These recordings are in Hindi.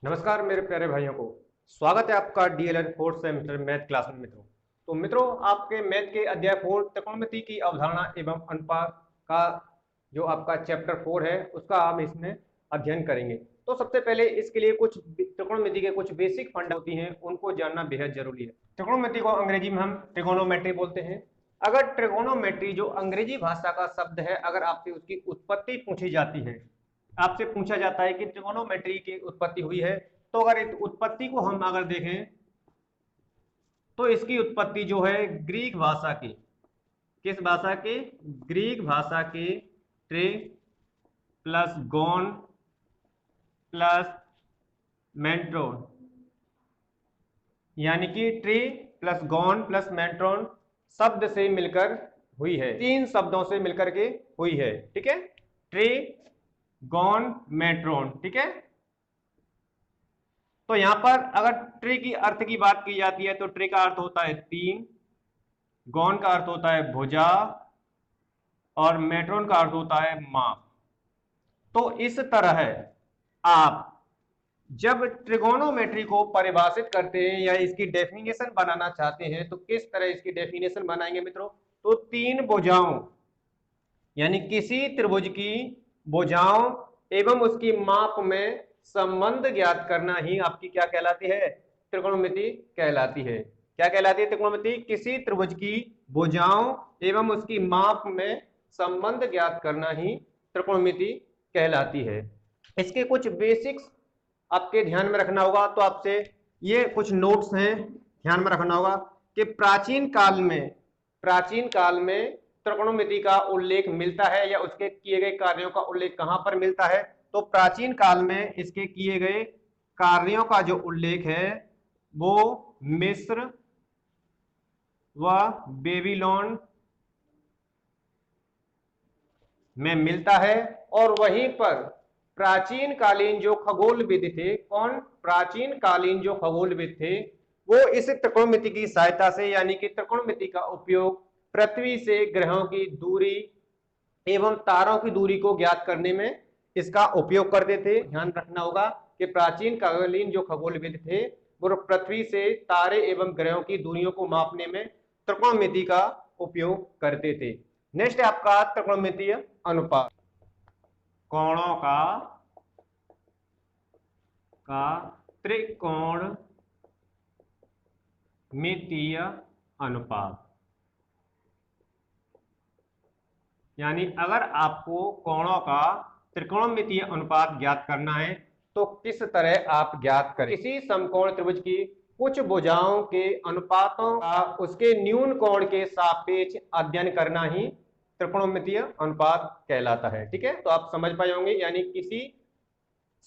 नमस्कार मेरे प्यारे भाइयों को। स्वागत है आपका DElEd fourth semester math class में मित्रों। तो मित्रों, आपके मैथ के अध्याय 4 त्रिकोणमिति की अवधारणा एवं अनुपात का जो आपका चैप्टर 4 है उसका हम इसमें अध्ययन करेंगे। तो सबसे पहले इसके लिए कुछ त्रिकोणमिति के कुछ बेसिक फंड होती हैं, उनको जानना बेहद जरूरी है। त्रिकोणमिति को अंग्रेजी में हम ट्रिगोनोमेट्री बोलते हैं। अगर ट्रिगोनोमेट्री जो अंग्रेजी भाषा का शब्द है, अगर आपसे उसकी उत्पत्ति पूछी जाती है, आपसे पूछा जाता है कि ट्रिगोनोमेट्री की उत्पत्ति हुई है, तो अगर इस उत्पत्ति को हम अगर देखें तो इसकी उत्पत्ति जो है ग्रीक भाषा की, किस भाषा की? ग्रीक भाषा की ट्रे प्लस गोन प्लस मेंट्रोन, यानी कि ट्री प्लस गॉन प्लस मेंट्रोन शब्द से मिलकर हुई है, तीन शब्दों से मिलकर के हुई है। ठीक है, ट्री गॉन मेट्रोन। ठीक है, तो यहां पर अगर ट्री की अर्थ की बात की जाती है तो ट्री का अर्थ होता है तीन, गॉन का अर्थ होता है भुजा और मेट्रोन का अर्थ होता है माप। तो इस तरह आप जब ट्रिगोनोमेट्री को परिभाषित करते हैं या इसकी डेफिनेशन बनाना चाहते हैं तो किस तरह इसकी डेफिनेशन बनाएंगे मित्रों? तो तीन भुजाओं यानी किसी त्रिभुज की भुजाओं एवं उसकी माप में संबंध ज्ञात करना ही आपकी क्या कहलाती है? त्रिकोणमिति कहलाती है। क्या कहलाती है त्रिकोणमिति? किसी त्रिभुज की भुजाओं एवं उसकी माप में संबंध ज्ञात करना ही त्रिकोणमिति कहलाती है। इसके कुछ बेसिक्स आपके ध्यान में रखना होगा, तो आपसे ये कुछ नोट्स हैं, ध्यान में रखना होगा कि प्राचीन काल में त्रिकोणमिति का उल्लेख मिलता है या उसके किए गए कार्यों का उल्लेख कहां पर मिलता है? तो प्राचीन काल में इसके किए गए कार्यों का जो उल्लेख है वो मिस्र व बेबीलोन में मिलता है। और वहीं पर प्राचीन कालीन जो खगोलविद थे, कौन? प्राचीन कालीन जो खगोलविद थे वो इस त्रिकोणमिति की सहायता से यानी कि त्रिकोणमिति का उपयोग पृथ्वी से ग्रहों की दूरी एवं तारों की दूरी को ज्ञात करने में इसका उपयोग करते थे। ध्यान रखना होगा कि प्राचीन कालीन जो खगोलविद थे वो पृथ्वी से तारे एवं ग्रहों की दूरियों को मापने में त्रिकोणमिति का उपयोग करते थे। नेक्स्ट है आपका त्रिकोणमितीय अनुपात। कोणों का त्रिकोणमितीय अनुपात, यानी अगर आपको कोणों का त्रिकोणमितीय अनुपात ज्ञात करना है तो किस तरह आप ज्ञात करें? किसी समकोण त्रिभुज की कुछ भुजाओं के अनुपातों का उसके न्यून कोण के सापेक्ष अध्ययन करना ही त्रिकोणमितीय अनुपात कहलाता है। ठीक है, तो आप समझ पाए होंगे, यानी किसी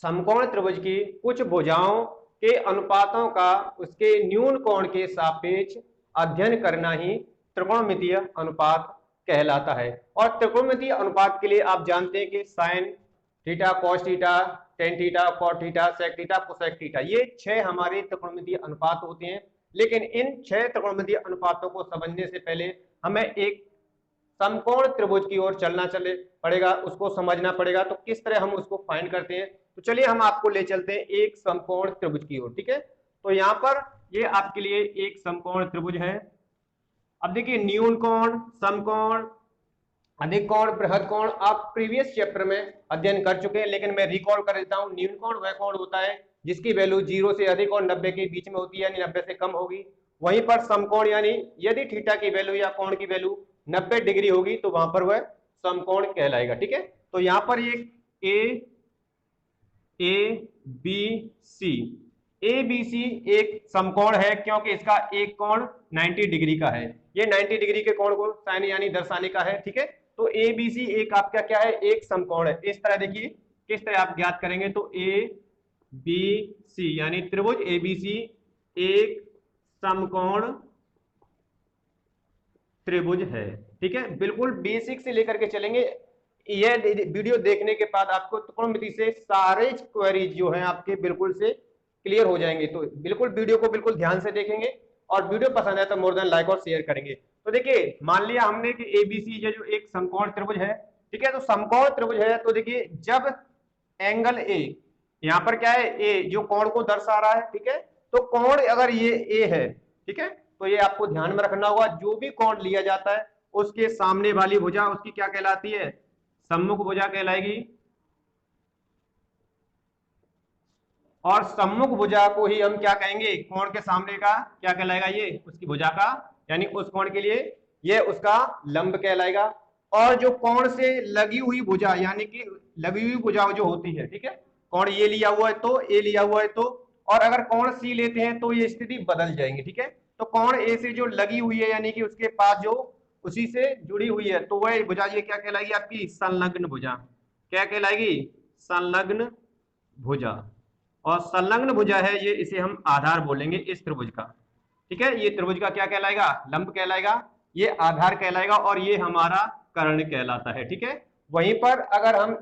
समकोण त्रिभुज की कुछ भुजाओं के अनुपातों का उसके न्यून कोण के सापेक्ष अध्ययन करना ही त्रिकोणमितीय अनुपात कहलाता है। और त्रिकोणमितीय अनुपात के लिए आप जानते हैं कि sine theta, cos theta, tan theta, cot theta, sec theta, cosec theta, ये 6 हमारे त्रिकोणमितीय अनुपात होते हैं। लेकिन इन 6 त्रिकोणमितीय अनुपातों को समझने से पहले हमें एक समकोण त्रिभुज की ओर चलना पड़ेगा, उसको समझना पड़ेगा। तो किस तरह हम उसको फाइंड करते हैं? तो चलिए हम आपको ले चलते हैं एक समकोण त्रिभुज की ओर। ठीक है, तो यहाँ पर ये आपके लिए एक समकोण त्रिभुज है। अब देखिए, न्यून कोण, समकोण, अधिक कोण, बृहद कोण आप प्रीवियस चैप्टर में अध्ययन कर चुके हैं, लेकिन मैं रिकॉल कर देता हूं। न्यून कोण वह कोण होता है जिसकी वैल्यू 0 से अधिक और 90 के बीच में होती है, यानी 90 से कम होगी। वहीं पर समकोण, यानी यदि थीटा की वैल्यू या कोण की वैल्यू 90 डिग्री होगी तो वहां पर वह समकोण कहलाएगा। ठीक है, तो यहां पर एक A B C, A B C एक समकोण है क्योंकि इसका एक कोण 90 डिग्री का है। ये 90 डिग्री के कोण को साइन यानी दर्शाने का है। ठीक है, तो ए बी सी एक आपका क्या है? एक समकोण है। इस तरह देखिए किस तरह आप ज्ञात करेंगे, तो ए बी सी यानी त्रिभुज ए बी सी एक समकोण त्रिभुज है। ठीक है, बिल्कुल बेसिक से लेकर के चलेंगे। यह वीडियो देखने के बाद आपको त्रिकोणमिति से सारे क्वेरीज जो हैं आपके बिल्कुल से क्लियर हो जाएंगे। तो बिल्कुल वीडियो को बिल्कुल ध्यान से देखेंगे और वीडियो पसंद है तो मोर देन लाइक और शेयर करेंगे। तो देखिए, मान लिया हमने कि एबीसी जो एक समकोण त्रिभुज है। ठीक है, तो समकोण त्रिभुज है तो देखिए, जब एंगल ए यहाँ पर क्या है, ए जो कोण को दर्शा रहा है, ठीक है। तो कोण अगर ये ए है, ठीक है, तो ये आपको ध्यान में रखना होगा, जो भी कोण लिया जाता है उसके सामने वाली भुजा उसकी क्या कहलाती है, सम्मुख भुजा कहलाएगी। और सम्मुख भुजा को ही हम क्या कहेंगे, कोण के सामने का क्या कहलाएगा, ये उसकी भुजा का, यानी उस कोण के लिए ये उसका लंब कहलाएगा। और जो कोण से लगी हुई भुजा, यानी कि लगी हुई भुजा जो होती है, ठीक है, कोण ये लिया हुआ है तो, ए लिया हुआ है तो, और अगर कोण सी लेते हैं तो ये स्थिति बदल जाएंगी, ठीक है। तो कोण ए से जो लगी हुई है, यानी कि उसके पास जो उसी से जुड़ी हुई है, तो वह भुजा ये क्या कहलाएगी, आपकी संलग्न भुजा। क्या कहलाएगी, संलग्न भुजा। और संलग्न भुजा है ये, इसे हम आधार बोलेंगे इस त्रिभुज का, ठीक है। ये त्रिभुज का क्या कहलाएगा, लंब कहलाएगा, ये आधार कहलाएगा, और ये हमारा कर्ण कहलाता है, ठीक है। वहीं पर अगर हम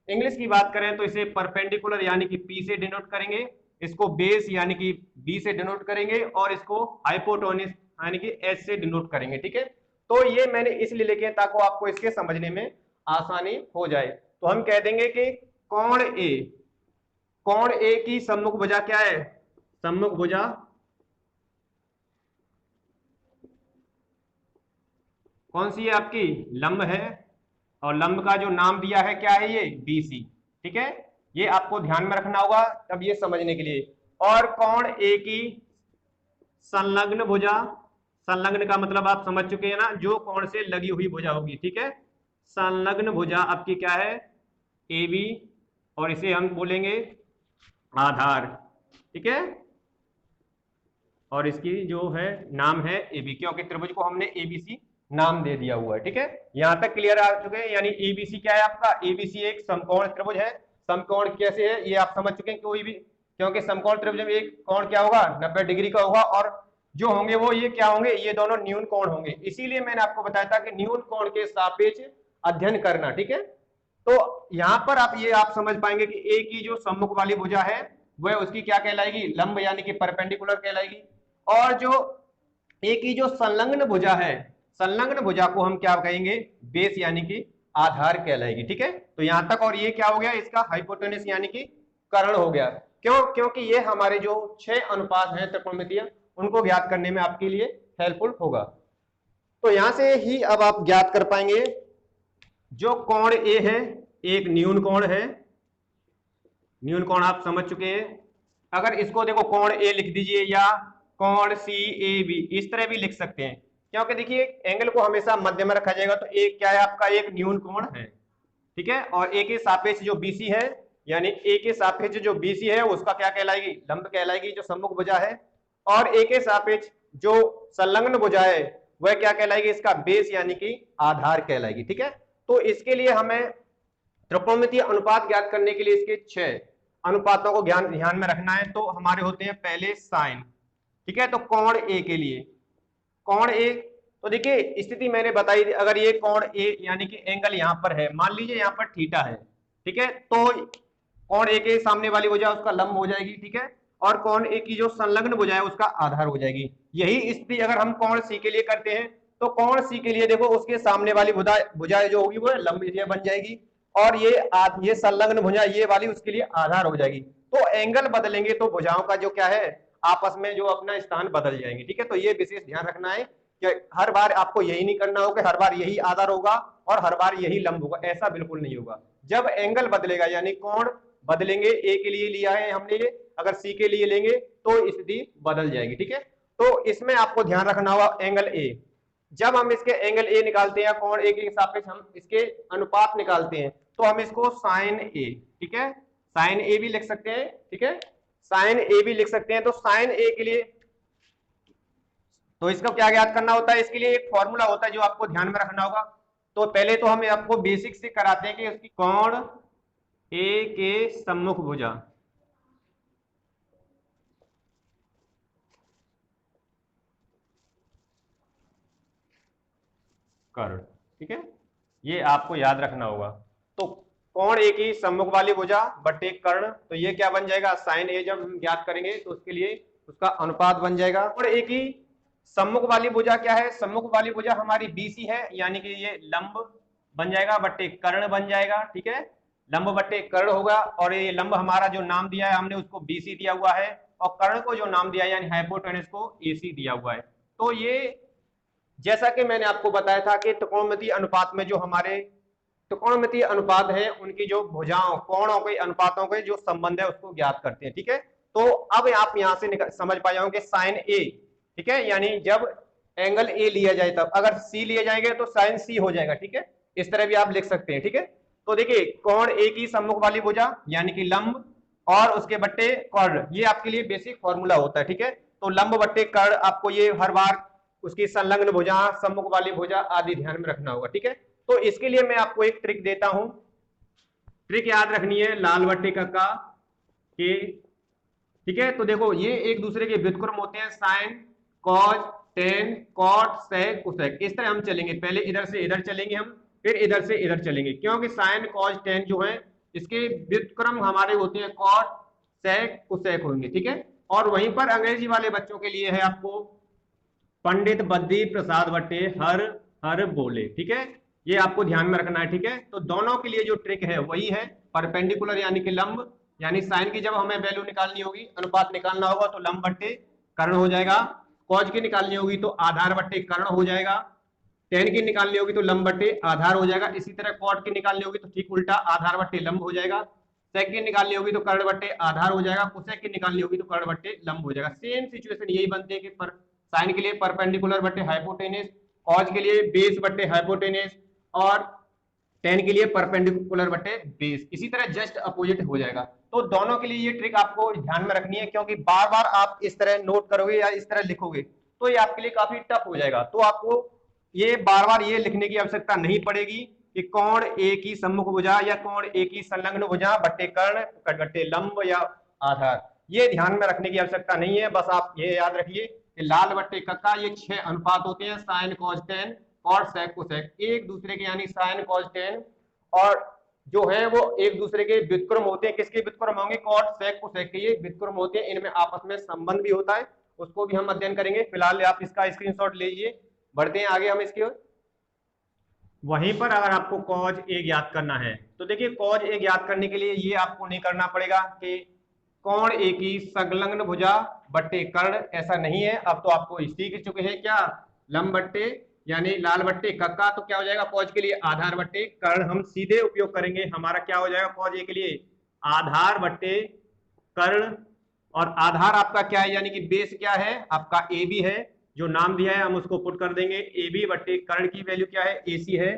इंग्लिश की बात करें तो इसे परपेंडिकुलर यानी कि पी से डिनोट करेंगे, इसको बेस यानी कि बी से डिनोट करेंगे, और इसको हाइपोटेन्यूज यानी कि एच से डिनोट करेंगे, ठीक है। तो ये मैंने इसलिए लिखे ताकि आपको इसके समझने में आसानी हो जाए। तो हम कह देंगे कि कोण ए, कोण ए की सम्मुख भुजा क्या है, सम्मुख भुजा कौन सी है, आपकी लंब है, और लंब का जो नाम दिया है क्या है, ये बीसी, ठीक है। ये आपको ध्यान में रखना होगा तब ये समझने के लिए। और कोण ए की संलग्न भुजा, संलग्न का मतलब आप समझ चुके हैं ना, जो कोण से लगी हुई भुजा होगी, ठीक है। संलग्न भुजा आपकी क्या है, ए बी, और इसे हम बोलेंगे आधार, ठीक है। और इसकी जो है नाम है ए बी, क्योंकि त्रिभुज को हमने एबीसी नाम दे दिया हुआ है, ठीक है। यहां तक क्लियर आ चुके हैं, यानी एबीसी क्या है आपका, एबीसी एक समकोण त्रिभुज है। समकोण कैसे है ये आप समझ चुके हैं, कोई भी, क्योंकि समकोण त्रिभुज में एक कोण क्या होगा, 90 डिग्री का होगा, और जो होंगे वो ये क्या होंगे, ये दोनों न्यून कोण होंगे। इसीलिए मैंने आपको बताया था कि न्यून कोण के सापेक्ष अध्ययन करना, ठीक है। तो यहां पर आप ये आप समझ पाएंगे कि ए की जो सम्मुख वाली भुजा है वह उसकी क्या कहलाएगी, लंब यानी कि परपेंडिकुलर कहलाएगी। और जो ए की जो संलग्न भुजा है, संलग्न भुजा को हम क्या कहेंगे, बेस यानी कि आधार कहलाएगी, ठीक है। तो यहां तक, और ये क्या हो गया, इसका हाइपोटेन्यूज यानी कि कर्ण हो गया। क्यों, क्योंकि ये हमारे जो 6 अनुपात हैं त्रिकोणमितीय, उनको ज्ञात करने में आपके लिए हेल्पफुल होगा। तो यहां से ही अब आप ज्ञात कर पाएंगे, जो कोण ए है एक न्यून कोण है, न्यून कोण आप समझ चुके हैं। अगर इसको देखो कोण ए लिख दीजिए, या कोण सी ए बी, इस तरह भी लिख सकते हैं, क्योंकि देखिए एंगल को हमेशा मध्य में रखा जाएगा। तो एक क्या है आपका, एक न्यून कोण है, ठीक है। और ए के सापेक्ष जो बीसी है, यानी ए के सापेक्ष जो बीसी है उसका क्या कहलाएगी, लंब कहलाएगी, जो सम्मुख भुजा है। और ए के सापेक्ष जो संलग्न भुजा है वह क्या कहलाएगी, इसका बेस यानी कि आधार कहलाएगी, ठीक है। तो इसके लिए हमें त्रिकोणमितीय अनुपात ज्ञात करने के लिए इसके 6 अनुपातों को ध्यान में रखना है। तो हमारे होते हैं पहले साइन, ठीक है। तो कोण ए के लिए, कोण ए, तो देखिए स्थिति मैंने बताई थी, अगर ये कोण ए यानी कि एंगल यहां पर है, मान लीजिए यहां पर थीटा है, ठीक है, तो कोण ए के सामने वाली भुजा उसका लंब हो जाएगी, ठीक है। और कोण ए की जो संलग्न भुजा है उसका आधार हो जाएगी। यही स्थिति अगर हम कोण सी के लिए करते हैं, तो कोण सी के लिए देखो उसके सामने वाली भुजा जो होगी वो लंब बन जाएगी, और ये संलग्न भुजा ये वाली उसके लिए आधार हो जाएगी। तो एंगल बदलेंगे तो भुजाओं का जो क्या है आपस में जो अपना स्थान बदल जाएंगे, ठीक है। तो ये विशेष ध्यान रखना है कि हर बार आपको यही नहीं करना होगा, हर बार यही आधार होगा और हर बार यही लंब होगा, ऐसा बिल्कुल नहीं होगा। जब एंगल बदलेगा यानी कोण बदलेंगे, ए के लिए लिया है हमने ये, अगर सी के लिए लेंगे तो स्थिति बदल जाएगी, ठीक है। तो इसमें आपको ध्यान रखना होगा एंगल ए, जब हम इसके एंगल ए निकालते हैं, कोण ए के सापेक्ष हम इसके अनुपात निकालते हैं, तो हम इसको साइन ए, ठीक है, साइन ए भी लिख सकते हैं, ठीक है, साइन ए भी लिख सकते हैं। तो साइन ए के लिए तो इसका क्या ज्ञात करना होता है, इसके लिए एक फॉर्मूला होता है जो आपको ध्यान में रखना होगा। तो पहले तो हम आपको बेसिक से कराते हैं कि उसकी कोण ए के सम्मुख भुजा, कर्ण, ठीक है, ये आपको याद रखना होगा। तो कोण ए की सम्मुख वाली भुजा बटे कर्ण, तो ये क्या बन जाएगा, साइन ए जब हम ज्ञात करेंगे तो उसके लिए उसका अनुपात बन जाएगा। कोण ए की सम्मुख वाली भुजा क्या है, सम्मुख वाली भुजा हमारी बीसी है, यानी कि ये लंब बन जाएगा बटे कर्ण बन जाएगा, ठीक है, लंब बट्टे कर्ण होगा, और ये लंब हमारा जो नाम दिया है हमने उसको BC दिया हुआ है, और कर्ण को जो नाम दिया है यानी हाइपोटेनस को AC दिया हुआ है। तो ये जैसा कि मैंने आपको बताया था कि त्रिकोणमितीय अनुपात में जो हमारे त्रिकोणमितीय अनुपात है उनकी जो भुजाओं कोणों के अनुपातों के जो संबंध है उसको ज्ञात करते हैं। ठीक है, तो अब आप यहां से समझ पाए होंगे साइन ए, ठीक है, यानी जब एंगल ए लिया जाए तब, अगर सी लिए जाएंगे तो साइन सी हो जाएगा। ठीक है, इस तरह भी आप लिख सकते हैं। ठीक है, तो देखिए कोण ए की सम्मुख वाली भुजा यानी कि लंब और उसके बट्टे कर्ण, ये आपके लिए बेसिक फॉर्मूला होता है। ठीक है, तो लंब बट्टे कर्ण आपको ये हर बार उसकी संलग्न भुजा, सम्मुख वाली भुजा आदि ध्यान में रखना होगा। ठीक है, तो इसके लिए मैं आपको एक ट्रिक देता हूं, ट्रिक याद रखनी है लाल बट्टे का के। ठीक है, तो देखो ये एक दूसरे के व्युत्क्रम होते हैं, sine cos tan cot sec cosec, इस तरह हम चलेंगे, पहले इधर से इधर चलेंगे हम, फिर इधर से इधर चलेंगे, क्योंकि साइन कॉज टेन जो है इसके व्युत्क्रम हमारे होते हैं कॉट सेक कोसेक होंगे। ठीक है, और वहीं पर अंग्रेजी वाले बच्चों के लिए है आपको पंडित बद्री प्रसाद बट्टे हर हर बोले। ठीक है, ये आपको ध्यान में रखना है। ठीक है, तो दोनों के लिए जो ट्रिक है वही है परपेंडिकुलर यानी कि लंब, यानी साइन की जब हमें वैल्यू निकालनी होगी, अनुपात निकालना होगा तो लंब बट्टे कर्ण हो जाएगा, कॉज की निकालनी होगी तो आधार बट्टे कर्ण हो जाएगा, टेन की निकालनी होगी तो लंब बट्टे आधार हो जाएगा, इसी तरह कॉट की निकालनी होगी तो ठीक उल्टा आधार बट्टे लंब हो जाएगा, सेक की निकालनी होगी तो कर्ण बट्टे आधार हो जाएगा, कोसेक की निकालनी होगी तो कर्ण बट्टे लंब हो जाएगा। सेम सिचुएशन यही बनती है कि साइन के लिए परपेंडिकुलर बट्टे हाइपोटेनस, कॉज के लिए बेस बट्टे हाइपोटेनस, और टेन के लिए परपेंडिकुलर बट्टे बेस, इसी तरह जस्ट अपोजिट हो जाएगा। तो दोनों के लिए ये ट्रिक आपको ध्यान में रखनी है, क्योंकि बार बार आप इस तरह नोट करोगे या इस तरह लिखोगे तो ये आपके लिए काफी टफ हो जाएगा। तो आपको ये बार बार ये लिखने की आवश्यकता नहीं पड़ेगी कि कोण ए की सम्मुख भुजा या कोण ए की संलग्न भुजा बट्टे कर्ण बट्टे लंब या आधार, ये ध्यान में रखने की आवश्यकता नहीं है। बस आप ये याद रखिए कि लाल बट्टे कक्का ये 6 अनुपात होते हैं, साइन कॉस टेन और सेक कोसेक, एक दूसरे के यानी साइन कॉस टेन और जो है वो एक दूसरे के व्युत्क्रम होते हैं। किसके व्युत्क्रम होंगे? कॉट सेक कोसेक के ये व्युत्क्रम होते हैं, इनमें आपस में संबंध भी होता है, उसको भी हम अध्ययन करेंगे। फिलहाल आप इसका स्क्रीनशॉट लीजिए, बढ़ते हैं आगे हम इसकी ओर। वहीं पर अगर आपको कॉज ए ज्ञात करना है तो देखिए कॉज ए ज्ञात करने के लिए ये आपको नहीं करना पड़ेगा कि कोण ए की संलग्न भुजा बट्टे कर्ण, ऐसा नहीं है। अब तो आपको सीख चुके हैं क्या, लंब बट्टे यानी लाल बट्टे कक्का, तो क्या हो जाएगा कॉज के लिए आधार बट्टे कर्ण, हम सीधे उपयोग करेंगे। हमारा क्या हो जाएगा कॉज ए के लिए आधार बट्टे कर्ण, और आधार आपका क्या है यानी कि बेस क्या है आपका ए बी है, जो नाम दिया है हम उसको पुट कर देंगे, ए बी बट्टे कर्ण की वैल्यू क्या है AC है,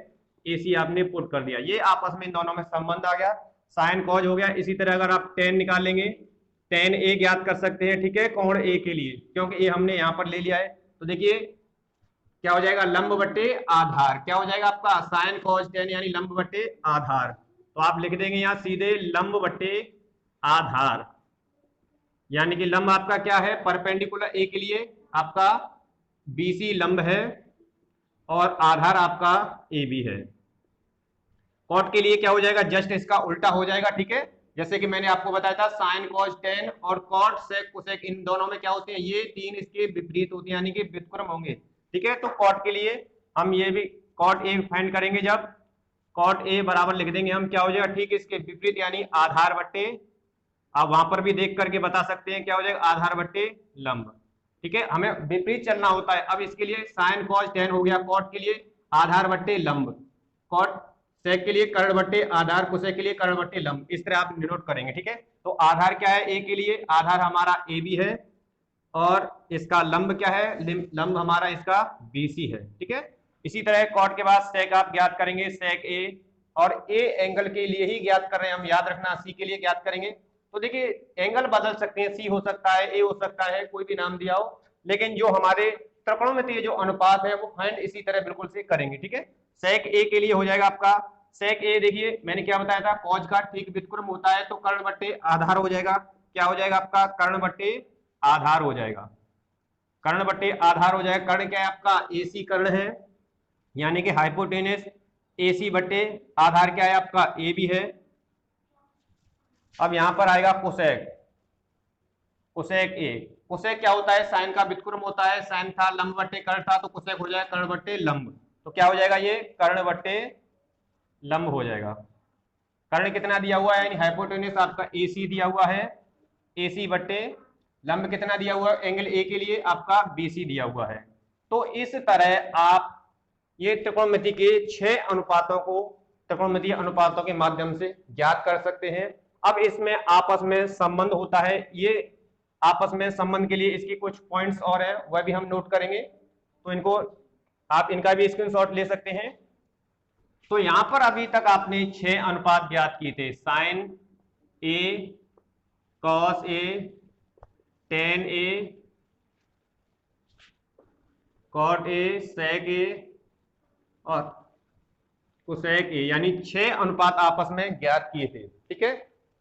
AC आपने पुट कर दिया, ये आपस में इन दोनों में संबंध आ गया, साइन कॉज हो गया। इसी तरह अगर आप टेन निकालेंगे, टेन ए ज्ञात कर सकते हैं, ठीक है, कोण ए के लिए, क्योंकि ये हमने यहां पर ले लिया है। तो देखिए क्या हो जाएगा लंब बट्टे आधार, क्या हो जाएगा आपका साइन कॉज टेन यानी लंब बट्टे आधार, तो आप लिख देंगे यहां सीधे लंब बट्टे आधार, यानी कि लंब आपका क्या है परपेंडिकुलर ए के लिए आपका BC लंब है और आधार आपका AB है। कॉट के लिए क्या हो जाएगा जस्ट इसका उल्टा हो जाएगा। ठीक है, जैसे कि मैंने आपको बताया था साइन कॉस टेन और कॉट सेक कोसेक, इन दोनों में क्या होते हैं, ये तीन इसके विपरीत होते हैं यानी कि व्युत्क्रम होंगे। ठीक है, तो कॉट के लिए हम ये भी कॉट ए फाइंड करेंगे, जब कॉट ए बराबर लिख देंगे हम, क्या हो जाएगा ठीक इसके विपरीत यानी आधार बट्टे, आप वहां पर भी देख करके बता सकते हैं क्या हो जाएगा आधार बट्टे लंब। ठीक है, हमें विपरीत चलना होता है। अब इसके लिए साइन कॉस टेन हो गया, कॉट के लिए आधार बट्टे लंब, कॉट सेक के लिए कर्ण बट्टे आधार, कोसेक के लिए कर्ण बट्टे लंब, इस तरह आप नोट करेंगे। ठीक है, तो आधार क्या है ए के लिए, आधार हमारा AB है और इसका लंब क्या है, लंब हमारा इसका BC है। ठीक है, इसी तरह कॉट के बाद सेक आप ज्ञात करेंगे, सेक A, और A एंगल के लिए ही ज्ञात कर रहे हैं हम, याद रखना C के लिए ज्ञात करेंगे। तो देखिए एंगल बदल सकते हैं, C हो सकता है, A हो सकता है, कोई भी नाम दिया हो, लेकिन जो हमारे त्रिकोणमितीय जो अनुपात है वो फाइंड इसी तरह बिल्कुल से करेंगे। ठीक है, सेक A के लिए हो जाएगा आपका सेक A, देखिए मैंने क्या बताया था कॉज का ठीक व्युत्क्रम होता है, तो कर्ण बट्टे आधार हो जाएगा, क्या हो जाएगा आपका कर्ण बट्टे आधार हो जाएगा, कर्ण बट्टे आधार हो जाएगा। कर्ण क्या है आपका AC कर्ण है यानी कि हाइपोटेनस, AC बट्टे आधार क्या है आपका AB है। अब यहां पर आएगा कोसेक, कोसेक A, कोसेक क्या होता है साइन का व्युत्क्रम होता है, साइन था लंब बट्टे कर्ण था, तो कोसेक हो जाएगा कर्ण बट्टे लंब, तो क्या हो जाएगा ये कर्ण बट्टे लंब हो जाएगा। कर्ण कितना दिया हुआ है, यानी हाइपोटेन्यूस आपका AC दिया हुआ है, AC बट्टे लंब कितना दिया हुआ है एंगल A के लिए, आपका BC दिया हुआ है। तो इस तरह आप ये त्रिकोणमिति के 6 अनुपातों को त्रिकोणमितीय अनुपातों के माध्यम से ज्ञात कर सकते हैं। अब इसमें आपस में संबंध होता है, ये आपस में संबंध के लिए इसकी कुछ पॉइंट्स और हैं, वह भी हम नोट करेंगे, तो इनको आप इनका भी स्क्रीनशॉट ले सकते हैं। तो यहां पर अभी तक आपने 6 अनुपात ज्ञात किए थे, sine A, cos A, tan A, cot A, sec A और कोसेक ए, यानी 6 अनुपात आपस में ज्ञात किए थे। ठीक है,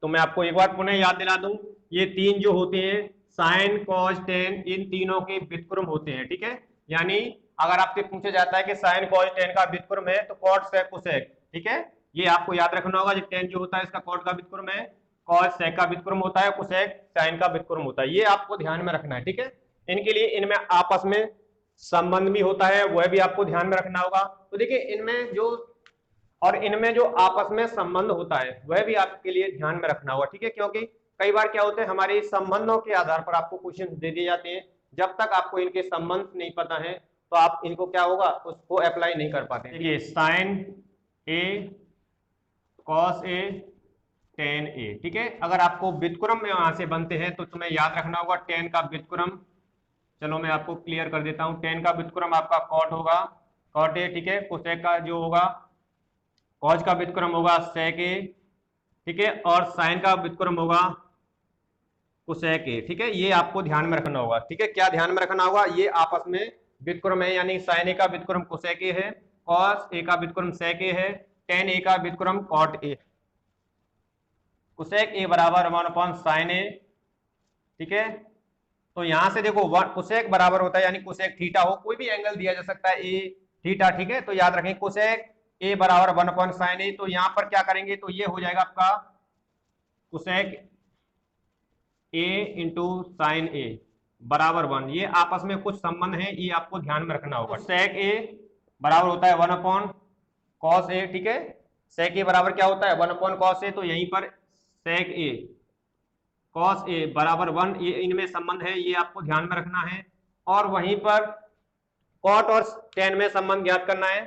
तो मैं आपको एक बार पुनः याद दिला दूं, ये तीन जो होते हैं साइन कॉस टेन, इन तीनों के व्युत्क्रम होते हैं। ठीक है, यानी अगर आपसे पूछा जाता है कि साइन कॉस टेन का व्युत्क्रम है तो कॉट सेक कोसेक। ठीक है, ये आपको याद रखना होगा, जो टेन जो होता है इसका कॉट का व्युत्क्रम है, कॉस सेक का व्युत्क्रम होता है, कोसेक साइन का व्युत्क्रम होता है, ये आपको ध्यान में रखना है। ठीक है, इनके लिए इनमें आपस में संबंध भी होता है, वह भी आपको ध्यान में रखना होगा। तो देखिए इनमें जो आपस में संबंध होता है वह भी आपके लिए ध्यान में रखना होगा। ठीक है, क्योंकि कई बार क्या होता है, हमारे संबंधों के आधार पर आपको क्वेश्चन दे दिए जाते हैं, जब तक आपको इनके संबंध नहीं पता है तो आप इनको क्या होगा, उसको अप्लाई नहीं कर पाते। देखिए sign A, cos A, tan ए। ठीक है, अगर आपको व्युत्क्रम में वहां से बनते हैं तो तुम्हें याद रखना होगा टेन का व्युत्क्रम, चलो मैं आपको क्लियर कर देता हूं, टेन का व्युत्क्रम आपका कॉट होगा, कॉट ए। ठीक है, कोसेक का जो होगा, कॉज का व्युत्क्रम होगा सेक ए। ठीक है, और साइन का व्युत्क्रम होगा कोसेक ए। ठीक है, ये आपको ध्यान में रखना होगा। ठीक है, क्या ध्यान में रखना होगा, ये आपस में व्युत्क्रम है, यानी साइन ए का व्युत्क्रम कोसेक ए है, कॉस ए का व्युत्क्रम सेक ए है, टेन ए का व्युत्क्रम कॉट ए। कोसेक ए बराबर 1/sin ए। ठीक है, तो यहां से देखो कोसेक बराबर होता है, यानी कोसेक थीटा हो, कोई भी एंगल दिया जा सकता है ए थीटा। ठीक है, तो याद रखें कोसेक ए बराबर 1/sin ए, तो यहां पर क्या करेंगे, तो ये हो जाएगा आपका कोसेक ए इंटू साइन ए बराबर 1। ये आपस में कुछ संबंध है, ये आपको ध्यान में रखना होगा। सेक ए बराबर होता है 1/cos ए। ठीक है, सेक ए बराबर क्या होता है 1/cos ए, तो यहीं पर सेक ए कॉस ए बराबर 1, ये इनमें संबंध है, ये आपको ध्यान में रखना है। और वहीं पर कॉट और टेन में संबंध ज्ञात करना है,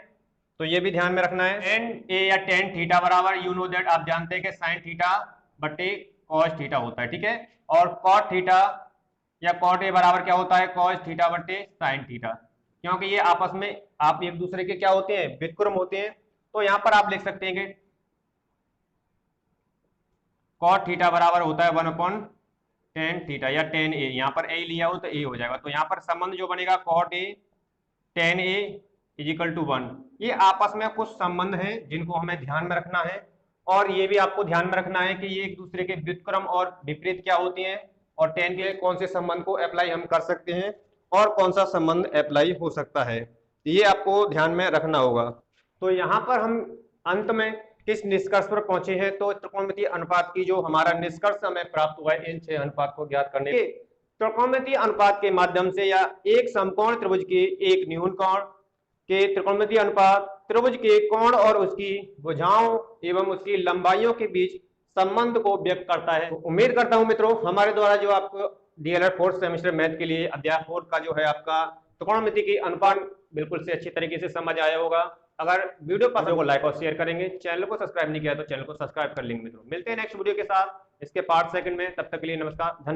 तो ये भी ध्यान में रखना है। टेन ए या टेन थीटा बराबर, यू नो दैट, आप जानते हैं कि साइन थीटा बटे कॉस थीटा होता है। ठीक है, और कॉट थीटा या कॉट ए बराबर क्या होता है, कॉस थीटा बटे साइन थीटा, क्योंकि ये आपस में आप एक दूसरे के क्या होते हैं, व्युत्क्रम होते हैं। तो यहां पर आप लिख सकते हैं कि कॉट थीटा बराबर होता है 1/tan थीटा या tan ए, यहाँ पर ए लिया हो तो ए हो जाएगा, तो यहाँ पर संबंध जो बनेगा cot A tan A equal to 1। ये आपस में कुछ संबंध हैं जिनको हमें ध्यान में रखना है, और ये भी आपको ध्यान में रखना है कि ये एक दूसरे के व्युत्क्रम और विपरीत क्या होती हैं, और tan के कौन से संबंध को अप्लाई हम कर सकते हैं और कौन सा संबंध अप्लाई हो सकता है, ये आपको ध्यान में रखना होगा। तो यहाँ पर हम अंत में किस निष्कर्ष पर पहुंचे हैं, तो त्रिकोणमितीय अनुपात की जो हमारा निष्कर्ष हमें प्राप्त हुआ है इन 6 अनुपात को ज्ञात करने के, त्रिकोणमितीय अनुपात के माध्यम से या एक समकोण त्रिभुज के एक न्यून कोण के त्रिकोणमितीय अनुपात त्रिभुज के कोण और उसकी भुजाओं एवं उसकी लंबाइयों के बीच संबंध को व्यक्त करता है। तो उम्मीद करता हूं मित्रों हमारे द्वारा जो आपको डीएलएड 4th सेमेस्टर मैथ के लिए अध्याय 4 का जो है आपका त्रिकोणमिति की अनुपात बिल्कुल से अच्छी तरीके से समझ आया होगा। अगर वीडियो पसंद हो लाइक और शेयर करेंगे, चैनल को सब्सक्राइब नहीं किया तो चैनल को सब्सक्राइब कर लेंगे। मित्रों मिलते हैं नेक्स्ट वीडियो के साथ इसके पार्ट 2 में, तब तक के लिए नमस्कार, धन्यवाद।